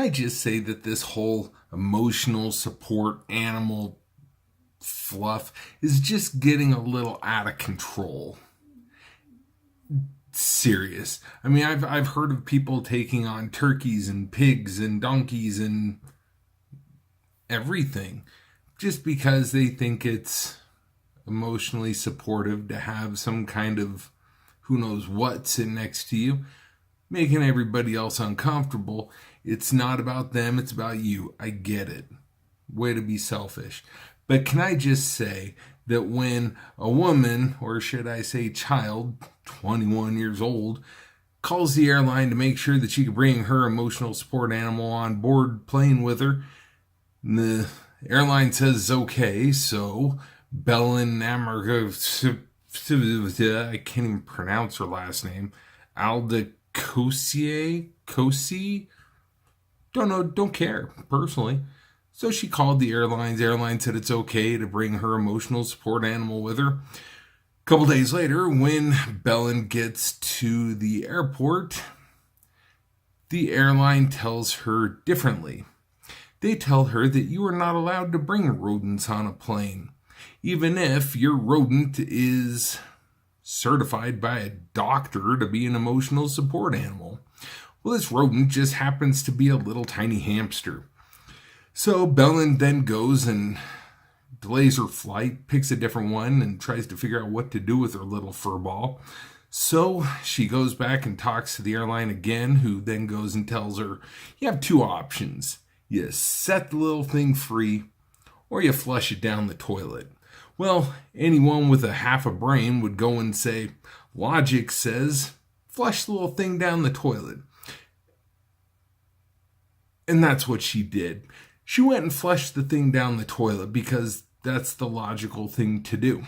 I just say that this whole emotional support animal fluff is just getting a little out of control? Serious. I mean, I've heard of people taking on turkeys and pigs and donkeys and everything just because they think it's emotionally supportive to have some kind of who knows what sitting next to you, making everybody else uncomfortable. It's not about them, it's about you. I get it. Way to be selfish. But can I just say that when a woman, or should I say child, 21 years old, calls the airline to make sure that she can bring her emotional support animal on board plane with her, and the airline says okay, so Belen Amarga, I can't even pronounce her last name, Aldecosier, Cosi? Don't know, don't care, personally. So she called the airlines. The airline said it's okay to bring her emotional support animal with her. A couple days later, when Belen gets to the airport, the airline tells her differently. They tell her that you are not allowed to bring rodents on a plane, even if your rodent is certified by a doctor to be an emotional support animal. Well, this rodent just happens to be a little tiny hamster. So Belen then goes and delays her flight, picks a different one, and tries to figure out what to do with her little fur ball. So she goes back and talks to the airline again, who then goes and tells her, you have two options. You set the little thing free, or you flush it down the toilet. Well, anyone with a half a brain would go and say, logic says, flush the little thing down the toilet. And that's what she did. She went and flushed the thing down the toilet because that's the logical thing to do.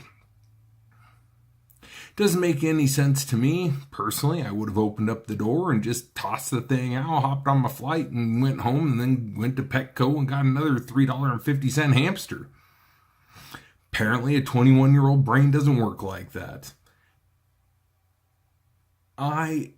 Doesn't make any sense to me. Personally, I would have opened up the door and just tossed the thing out, hopped on my flight and went home, and then went to Petco and got another $3.50 hamster. Apparently, a 21-year-old brain doesn't work like that. I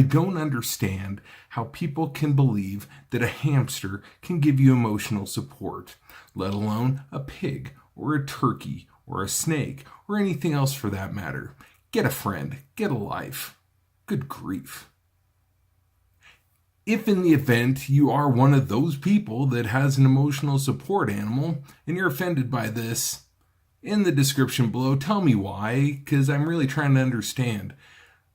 don't understand how people can believe that a hamster can give you emotional support, let alone a pig or a turkey or a snake or anything else for that matter. Get a friend, get a life. Good grief. If in the event you are one of those people that has an emotional support animal and you're offended by this, in the description below, tell me why, because I'm really trying to understand.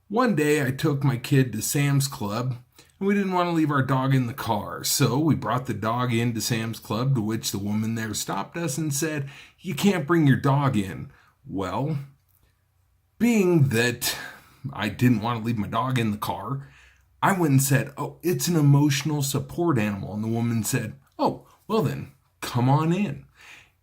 One day I took my kid to Sam's Club and we didn't want to leave our dog in the car. So we brought the dog into Sam's Club, to which the woman there stopped us and said, you can't bring your dog in. Well, being that I didn't want to leave my dog in the car, I went and said, oh, it's an emotional support animal. And the woman said, oh, well then, come on in.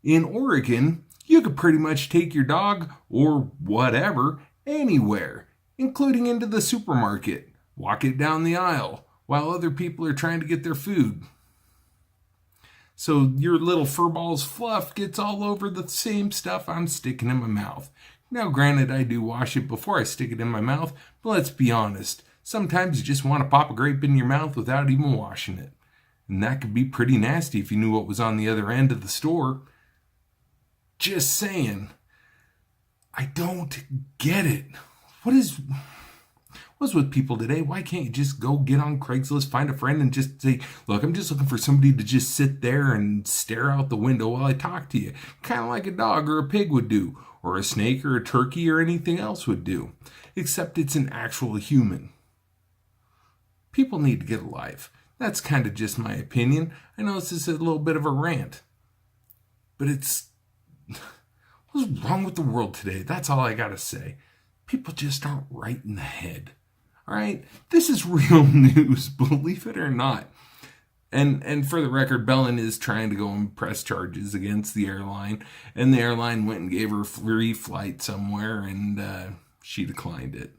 In Oregon, you could pretty much take your dog or whatever anywhere, including into the supermarket. Walk it down the aisle while other people are trying to get their food. So your little furball's fluff gets all over the same stuff I'm sticking in my mouth. Now, granted, I do wash it before I stick it in my mouth, but let's be honest. Sometimes you just want to pop a grape in your mouth without even washing it. And that could be pretty nasty if you knew what was on the other end of the store. Just saying. I don't get it. What's with people today? Why can't you just go get on Craigslist, find a friend, and just say, look, I'm just looking for somebody to just sit there and stare out the window while I talk to you. Kind of like a dog or a pig would do, or a snake or a turkey or anything else would do. Except it's an actual human. People need to get a life. That's kind of just my opinion. I know this is a little bit of a rant. But what's wrong with the world today? That's all I gotta say. People just aren't right in the head. All right? This is real news, believe it or not. And for the record, Belen is trying to go and press charges against the airline. And the airline went and gave her a free flight somewhere, and she declined it.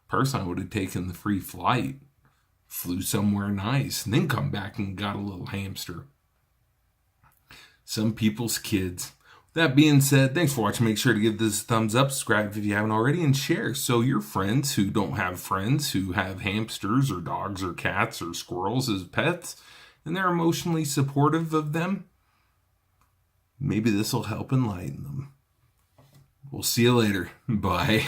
Personally, I would have taken the free flight, flew somewhere nice, and then come back and got a little hamster. Some people's kids That being said, thanks for watching. Make sure to give this a thumbs up, subscribe if you haven't already, and share. So your friends who don't have friends who have hamsters or dogs or cats or squirrels as pets, and they're emotionally supportive of them, maybe this will help enlighten them. We'll see you later. Bye.